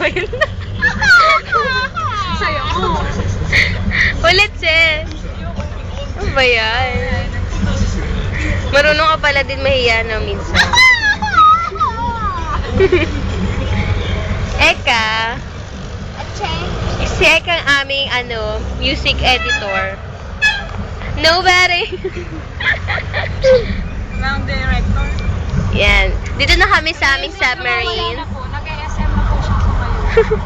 ba yun? Sayo ko. Ulit, Che. Ano ba yan? Marunong ka pala din mahiya, no, minsan. Eka. Si Eka ang aming, music editor. Nobody. Ng director. Yan. Dito na kami sa aming submarine. Nag-SM na po siya sa kayo.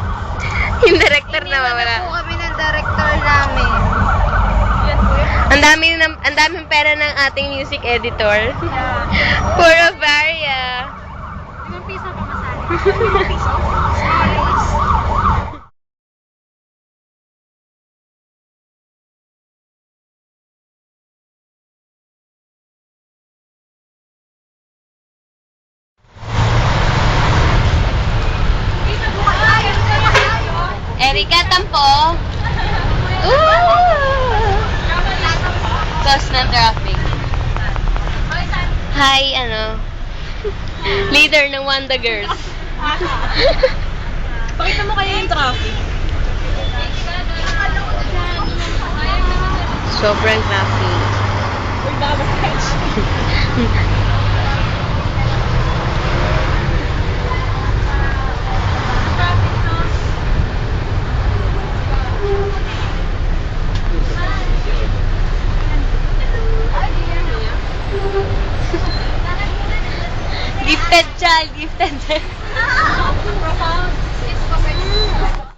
Yung director na wala. po kami ng director namin. Yan po yun. Ang daming pera ng ating music editor. Puro Varia. 5 piso pa masali. 5 piso? Nice. Erika, tampo. Cause ng traffic. Hi, leader ng Wanda Girls. Pakita mo kayo yung traffic. Sobrang traffic. Uy, baka catch. Gifted child, gifted child. Profound. It's